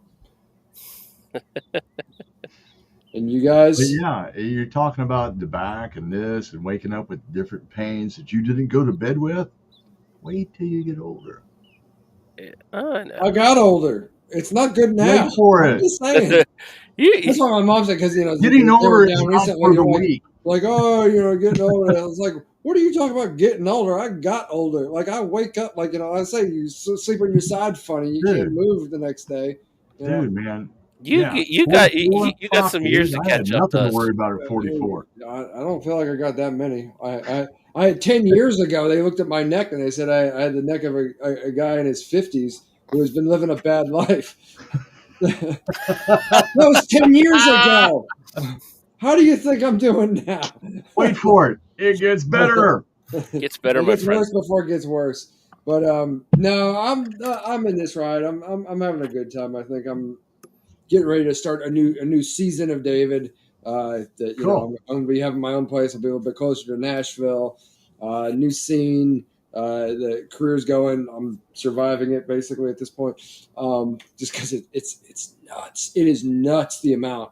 And you guys? But yeah, you're talking about the back and this and waking up with different pains that you didn't go to bed with. Wait till you get older. I got older. It's not good now. Wait for it. I'm just saying. That's why my mom said, because getting older is not for the weak. Like, getting older. I was like, what are you talking about getting older? I got older. Like, I wake up, like, I say you sleep on your side funny. You can't move the next day. Man. You got some years to catch up to us. Nothing to worry about at 44. I don't feel like I got that many. I had 10 years ago, they looked at my neck and they said I had the neck of a guy in his 50s who has been living a bad life. That was 10 years ago. How do you think I'm doing now? Wait for it. It gets better. It gets better, my friend. It gets worse before it gets worse. But no, I'm in this ride. I'm having a good time. I think I'm getting ready to start a new season of David. I'm going to be having my own place. I'll be a little bit closer to Nashville. New scene. The career's going. I'm surviving it basically at this point. Just because it's nuts. It is nuts the amount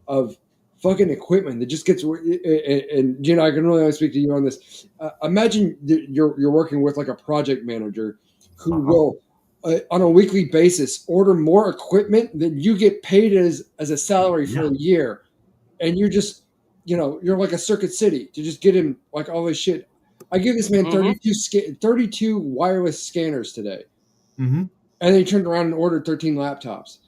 of fucking equipment that just gets. And Gina, I can really only speak to you on this. Imagine you're working with like a project manager who will, on a weekly basis, order more equipment than you get paid as a salary for a year, and you're just, you're like a Circuit City to just get him like all this shit. I give this man 32 wireless scanners today, and then he turned around and ordered 13 laptops.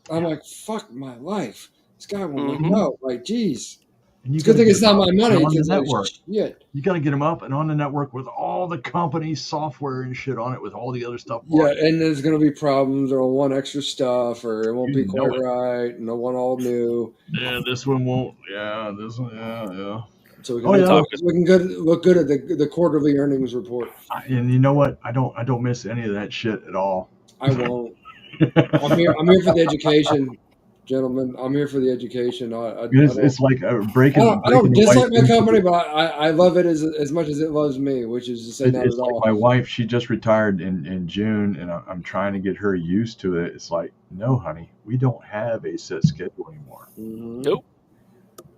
I'm like, fuck my life. This guy won't let go. Like, geez. It's a good thing it's not my money. On the network. You got to get them up and on the network with all the company software and shit on it with all the other stuff. Yeah, and there's going to be problems, or I'll want extra stuff, or it won't be quite right, and I want all new. Yeah, this one won't. Yeah, this one. Yeah. So we can look good at the quarterly earnings report. And you know what? I don't miss any of that shit at all. I won't. I'm here for the education. Gentlemen, I'm here for the education. It's like breaking. I don't dislike my company, but I love it as much as it loves me, which is to say not at all. Like my wife, she just retired in June, and I'm trying to get her used to it. It's like, no, honey, we don't have a set schedule anymore. Nope.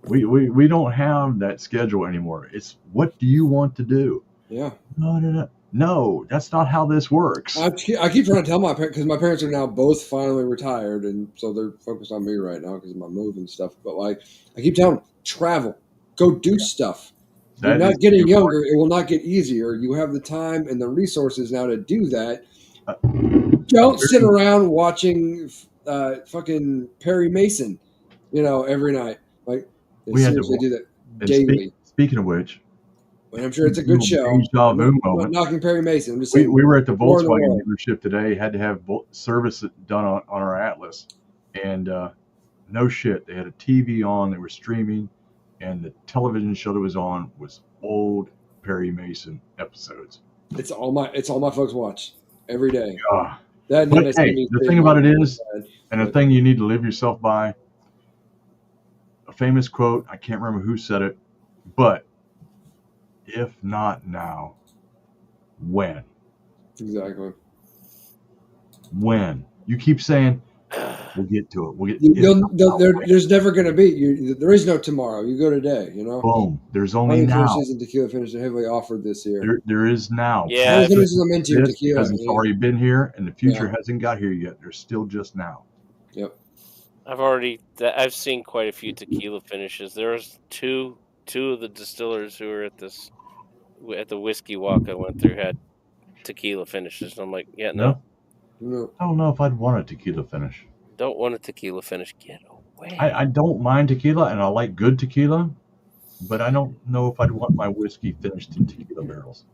We don't have that schedule anymore. It's what do you want to do? Yeah. No. no, that's not how this works. I keep trying to tell my parents, because my parents are now both finally retired, and so they're focused on me right now because of my move and stuff. But like, I keep telling them, travel, go do stuff. You're That not is getting the younger. It will not get easier. You have the time and the resources now to do that. Don't sit around watching fucking Perry Mason, every night. Like, they We had to seriously do that And daily. speaking of which, And I'm sure it's a good show. deja I'm vu not moment. knocking Perry Mason. I'm just We saying. were at the War in the Volkswagen World. dealership today. Had to have service done on our Atlas, and no shit, they had a TV on. They were streaming, and the television show that was on was old Perry Mason episodes. It's all my folks watch every day. Ah. That But hey, the thing about it is, and the thing you need to live yourself by, a famous quote, I can't remember who said it, but if not now, when? Exactly. When? You keep saying, we'll get to it. There's never going to be. There is no tomorrow. You go today, Boom. There's only Honey now. finishes and tequila finishes are heavily offered this year. There is now. Yeah. Honey finishes I'm into This, tequila. because it's already been here and the future hasn't got here yet. There's still just now. Yep. I've seen quite a few tequila finishes. There was two of the distillers who were at the whiskey walk I went through had tequila finishes. And I'm like, yeah, no. I don't know if I'd want a tequila finish. Don't want a tequila finish. Get away. I don't mind tequila, and I like good tequila, but I don't know if I'd want my whiskey finished in tequila barrels.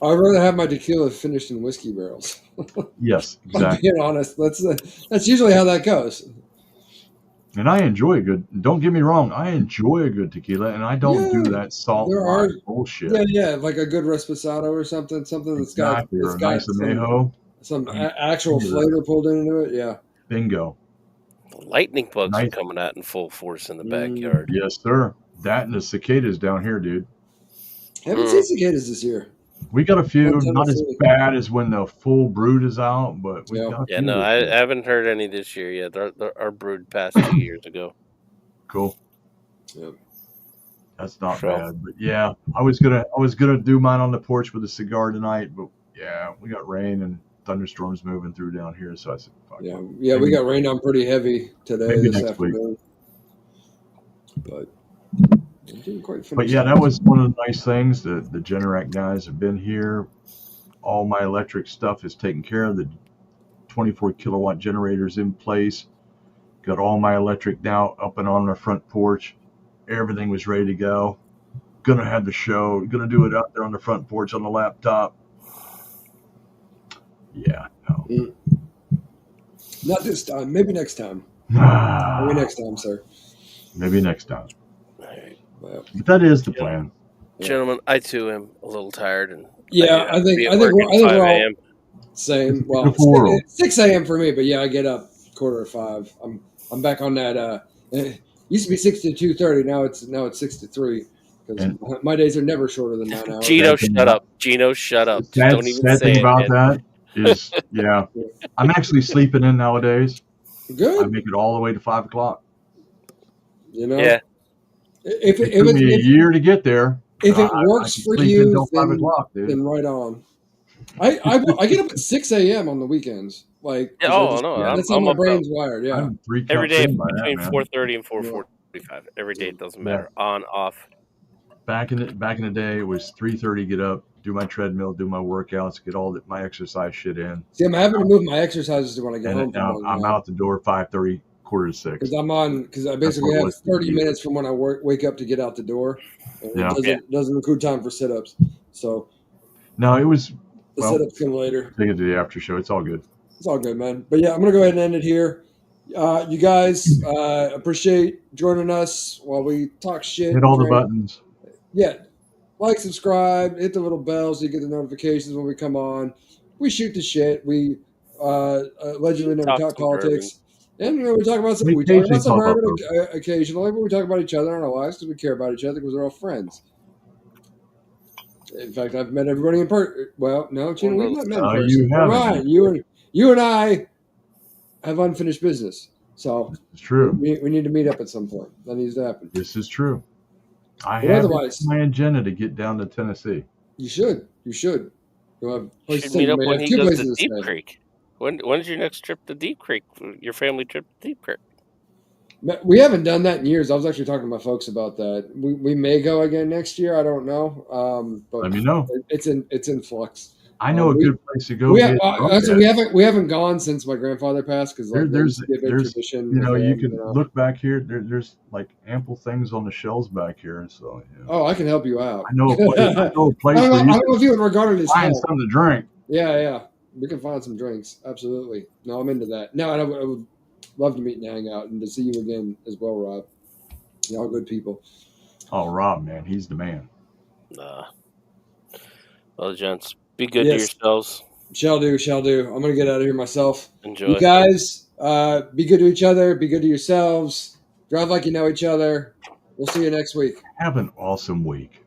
I'd rather have my tequila finished in whiskey barrels. Yes, I'm exactly. being honest. That's usually how that goes. And I enjoy a good. Don't get me wrong. I enjoy a good tequila, and I don't do that salt lime bullshit. Yeah, like a good Reposado or something that's got nice anejo, some actual flavor pulled into it. Yeah. Bingo. Lightning bugs are coming out in full force in the backyard. Yes, sir. That and the cicadas down here, dude. Haven't seen cicadas this year. We got a few, not as bad as when the full brood is out, but we got a few. No, I haven't heard any this year yet. Our brood passed 2 years ago. Cool. Yep. That's not bad, but yeah, I was gonna do mine on the porch with a cigar tonight, but yeah, we got rain and thunderstorms moving through down here, so I said, fuck. Yeah, we got rain on pretty heavy today. Maybe this next afternoon. week. But yeah, that was one of the nice things. The Generac guys have been here. All my electric stuff is taken care of. The 24 kilowatt generators in place. Got all my electric now up and on the front porch. Everything was ready to go. Gonna have the show. Gonna do it out there on the front porch on the laptop. Yeah, no. Not this time. Maybe next time. Maybe next time, sir. Maybe next time. Well, but that is the plan. Gentlemen, I too am a little tired, and I think we're all same. Well, 6 a.m. for me, but yeah, I get up 4:45. I'm back on that. It used to be 6 to 2:30. Now it's 6 to 3. Because my days are never shorter than 9 hours. Gino, shut up. Gino, shut up. Don't even sad say thing it, about man. that is, yeah, I'm actually sleeping in nowadays. Good. I make it all the way to 5 o'clock. Yeah. It took me a year to get there. If it works for you, 5 o'clock, dude. Then right on. I get up at 6 a.m. on the weekends. Like, that's how my brain's wired. Yeah, every day between 4:30 and 4:45. Every day, it doesn't matter. On, off. Back in the day, it was 3:30. Get up, do my treadmill, do my workouts, get all my exercise shit in. See, I'm having to move my exercises to when I get home. Now I'm out the door 5:30, 5:45. Because I basically have 30 minutes from when I wake up to get out the door. And it doesn't include time for sit-ups. So no, it was the sit-ups come later. Take it to the after show. It's all good. It's all good, man. But yeah, I'm gonna go ahead and end it here. You guys appreciate joining us while we talk shit. Hit all the buttons. Yeah, like, subscribe, hit the little bell so you get the notifications when we come on. We shoot the shit. We allegedly never talk politics. And we talk about some bourbon occasionally, but we talk about each other in our lives because we care about each other because we're all friends. In fact, I've met everybody in person. Well, no, Gino, we've not met in person. You haven't. Right. You and I have unfinished business. So it's true. We need to meet up at some point. That needs to happen. This is true. I have my agenda to get down to Tennessee. You should. You'll have a place Should to stay. meet You up may when have he two goes to places to Deep stay. Creek. When's your next trip to Deep Creek? Your family trip to Deep Creek? We haven't done that in years. I was actually talking to my folks about that. We may go again next year. I don't know. But Let me know. it's in flux. I know a we- good place to go. We, get actually, we haven't gone since my grandfather passed because like there there's used to be a big there's tradition. you know with you him, can look back here. There's like ample things on the shelves back here. So Oh, I can help you out. I know a place. I know a place I where don't you know if you would regard it as can find help. something to drink. Yeah. We can find some drinks. Absolutely. No, I'm into that. No, I would love to meet and hang out and to see you again as well, Rob. Y'all good people. Oh, Rob, man, he's the man. Well, gents, be good to yourselves. Shall do. I'm going to get out of here myself. Enjoy. You guys, be good to each other. Be good to yourselves. Drive like you know each other. We'll see you next week. Have an awesome week.